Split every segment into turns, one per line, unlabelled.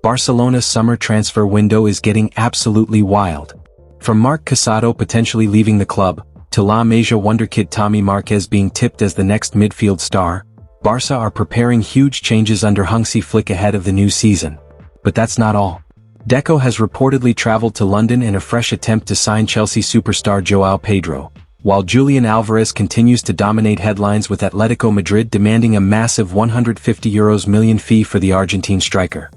Barcelona's summer transfer window is getting absolutely wild. From Marc Casado potentially leaving the club, to La Masia wonderkid Tommy Marques being tipped as the next midfield star, Barça are preparing huge changes under Hansi Flick ahead of the new season. But that's not all. Deco has reportedly traveled to London in a fresh attempt to sign Chelsea superstar Joao Pedro, while Julian Alvarez continues to dominate headlines with Atletico Madrid demanding a massive €150 million fee for the Argentine striker.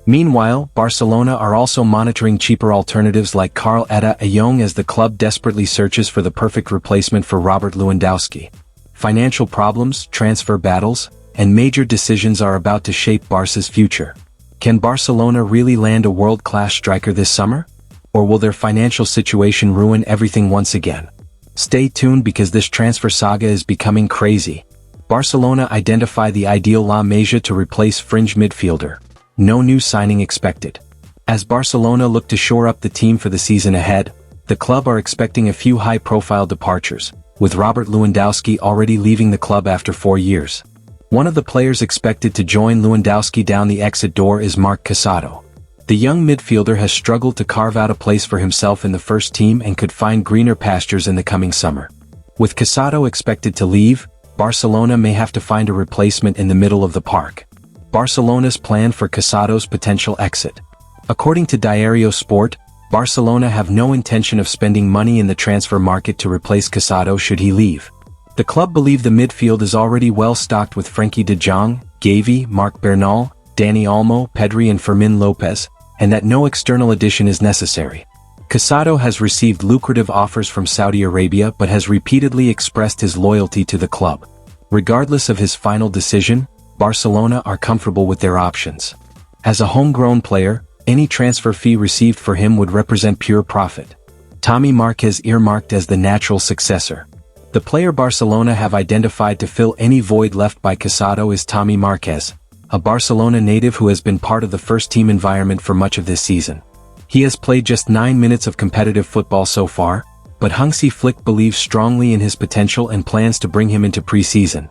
Meanwhile, Barcelona are also monitoring cheaper alternatives like Carl de Jong as the club desperately searches for the perfect replacement for Robert Lewandowski. Financial problems, transfer battles, and major decisions are about to shape Barca's future. Can Barcelona really land a world-class striker this summer? Or will their financial situation ruin everything once again? Stay tuned because this transfer saga is becoming crazy. Barcelona identify the ideal La Masia to replace fringe midfielder. No new signing expected. As Barcelona look to shore up the team for the season ahead, the club are expecting a few high-profile departures, with Robert Lewandowski already leaving the club after 4 years. One of the players expected to join Lewandowski down the exit door is Marc Casado. The young midfielder has struggled to carve out a place for himself in the first team and could find greener pastures in the coming summer. With Casado expected to leave, Barcelona may have to find a replacement in the middle of the park. Barcelona's plan for Casado's potential exit. According to Diario Sport, Barcelona have no intention of spending money in the transfer market to replace Casado should he leave. The club believe the midfield is already well stocked with Frenkie de Jong, Gavi, Marc Bernal, Dani Olmo, Pedri and Fermin Lopez, and that no external addition is necessary. Casado has received lucrative offers from Saudi Arabia but has repeatedly expressed his loyalty to the club. Regardless of his final decision, Barcelona are comfortable with their options. As a homegrown player, any transfer fee received for him would represent pure profit. Tommy Marques earmarked as the natural successor. The player Barcelona have identified to fill any void left by Casado is Tommy Marques, a Barcelona native who has been part of the first-team environment for much of this season. He has played just 9 minutes of competitive football so far, but Hansi Flick believes strongly in his potential and plans to bring him into pre-season.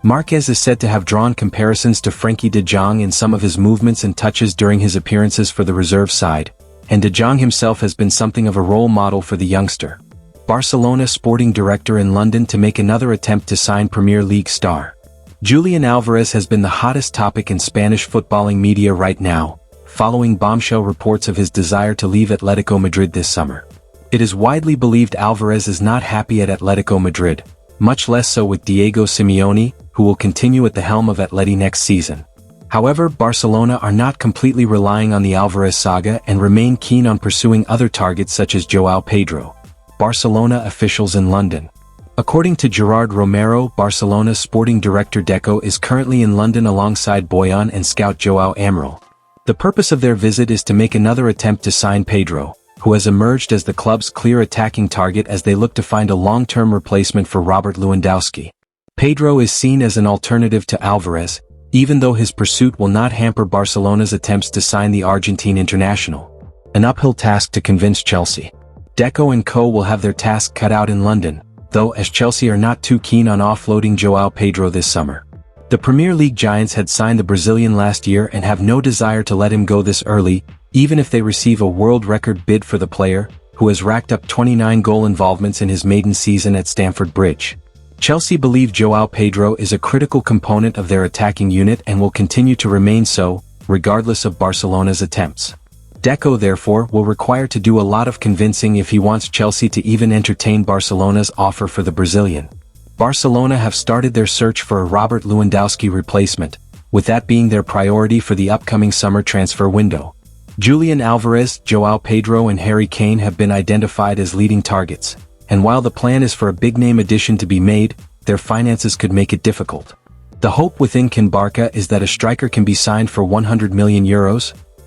Marques is said to have drawn comparisons to Frenkie de Jong in some of his movements and touches during his appearances for the reserve side, and de Jong himself has been something of a role model for the youngster. Barcelona sporting director in London to make another attempt to sign Premier League star. Julian Alvarez has been the hottest topic in Spanish footballing media right now, following bombshell reports of his desire to leave Atletico Madrid this summer. It is widely believed Alvarez is not happy at Atletico Madrid, much less so with Diego Simeone, who will continue at the helm of Atleti next season. However, Barcelona are not completely relying on the Alvarez saga and remain keen on pursuing other targets such as Joao Pedro. Barcelona officials in London. According to Gerard Romero, Barcelona's sporting director Deco is currently in London alongside Boyan and scout Joao Amaral. The purpose of their visit is to make another attempt to sign Pedro, who has emerged as the club's clear attacking target as they look to find a long-term replacement for Robert Lewandowski. Pedro is seen as an alternative to Alvarez, even though his pursuit will not hamper Barcelona's attempts to sign the Argentine international. An uphill task to convince Chelsea. Deco and co will have their task cut out in London, though as Chelsea are not too keen on offloading Joao Pedro this summer. The Premier League giants had signed the Brazilian last year and have no desire to let him go this early, even if they receive a world record bid for the player, who has racked up 29 goal involvements in his maiden season at Stamford Bridge. Chelsea believe Joao Pedro is a critical component of their attacking unit and will continue to remain so, regardless of Barcelona's attempts. Deco therefore will require to do a lot of convincing if he wants Chelsea to even entertain Barcelona's offer for the Brazilian. Barcelona have started their search for a Robert Lewandowski replacement, with that being their priority for the upcoming summer transfer window. Julian Alvarez, Joao Pedro and Harry Kane have been identified as leading targets, and while the plan is for a big-name addition to be made, their finances could make it difficult. The hope within Can Barca is that a striker can be signed for €100 million,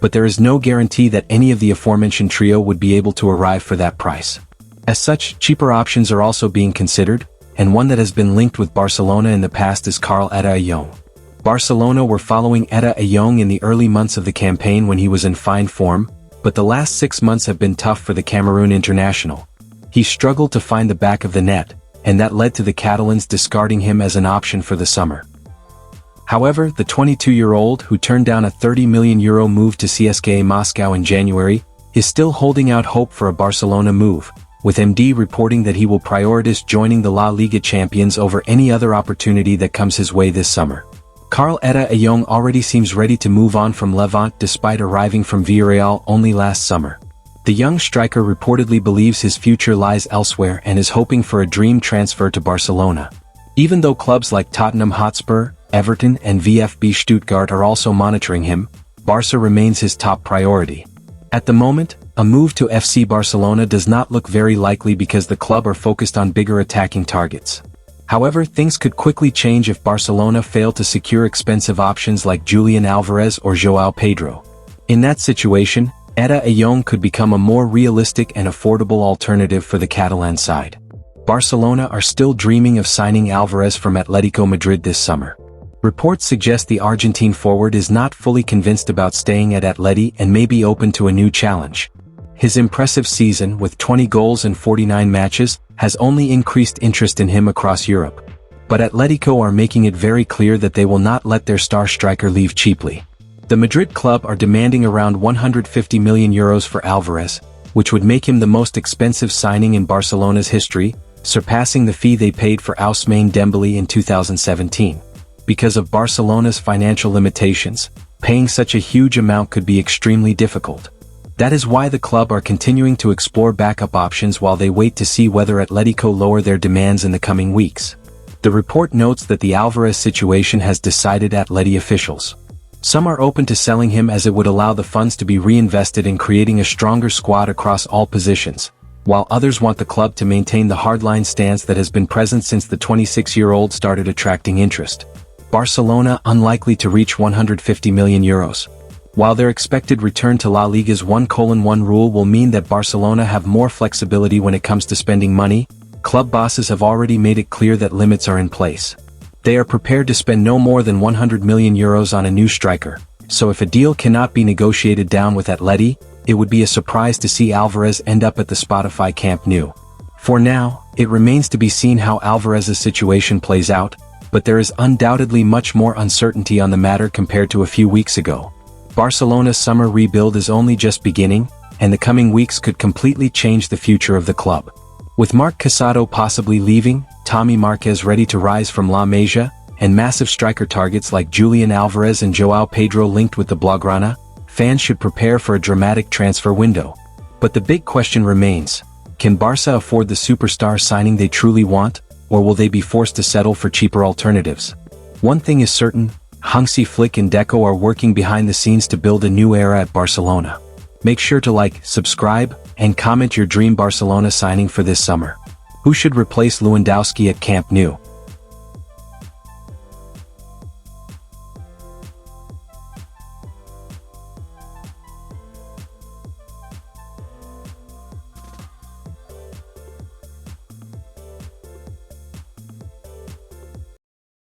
but there is no guarantee that any of the aforementioned trio would be able to arrive for that price. As such, cheaper options are also being considered, and one that has been linked with Barcelona in the past is Carl de Jong. Barcelona were following de Jong in the early months of the campaign when he was in fine form, but the last 6 months have been tough for the Cameroon international. He struggled to find the back of the net, and that led to the Catalans discarding him as an option for the summer. However, the 22-year-old, who turned down a €30 million move to CSKA Moscow in January, is still holding out hope for a Barcelona move, with MD reporting that he will prioritize joining the La Liga champions over any other opportunity that comes his way this summer. Carl Etta Ayong already seems ready to move on from Levante despite arriving from Villarreal only last summer. The young striker reportedly believes his future lies elsewhere and is hoping for a dream transfer to Barcelona. Even though clubs like Tottenham Hotspur, Everton and VfB Stuttgart are also monitoring him, Barca remains his top priority. At the moment, a move to FC Barcelona does not look very likely because the club are focused on bigger attacking targets. However, things could quickly change if Barcelona fail to secure expensive options like Julian Alvarez or Joao Pedro. In that situation, Etta Ayong could become a more realistic and affordable alternative for the Catalan side. Barcelona are still dreaming of signing Alvarez from Atletico Madrid this summer. Reports suggest the Argentine forward is not fully convinced about staying at Atleti and may be open to a new challenge. His impressive season with 20 goals in 49 matches has only increased interest in him across Europe. But Atletico are making it very clear that they will not let their star striker leave cheaply. The Madrid club are demanding around €150 million for Alvarez, which would make him the most expensive signing in Barcelona's history, surpassing the fee they paid for Ousmane Dembele in 2017. Because of Barcelona's financial limitations, paying such a huge amount could be extremely difficult. That is why the club are continuing to explore backup options while they wait to see whether Atletico lower their demands in the coming weeks. The report notes that the Alvarez situation has decided Atleti officials. Some are open to selling him as it would allow the funds to be reinvested in creating a stronger squad across all positions, while others want the club to maintain the hardline stance that has been present since the 26-year-old started attracting interest. Barcelona unlikely to reach €150 million. While their expected return to La Liga's 1:1 rule will mean that Barcelona have more flexibility when it comes to spending money, club bosses have already made it clear that limits are in place. They are prepared to spend no more than €100 million on a new striker, so if a deal cannot be negotiated down with Atleti, it would be a surprise to see Alvarez end up at the Spotify Camp Nou. For now, it remains to be seen how Alvarez's situation plays out, but there is undoubtedly much more uncertainty on the matter compared to a few weeks ago. Barcelona's summer rebuild is only just beginning, and the coming weeks could completely change the future of the club. With Marc Casado possibly leaving, Tommy Marques ready to rise from La Masia, and massive striker targets like Julian Alvarez and Joao Pedro linked with the Blaugrana, fans should prepare for a dramatic transfer window. But the big question remains, can Barca afford the superstar signing they truly want, or will they be forced to settle for cheaper alternatives? One thing is certain, Hansi Flick and Deco are working behind the scenes to build a new era at Barcelona. Make sure to like, subscribe, and comment your dream Barcelona signing for this summer. Who should replace Lewandowski at Camp Nou?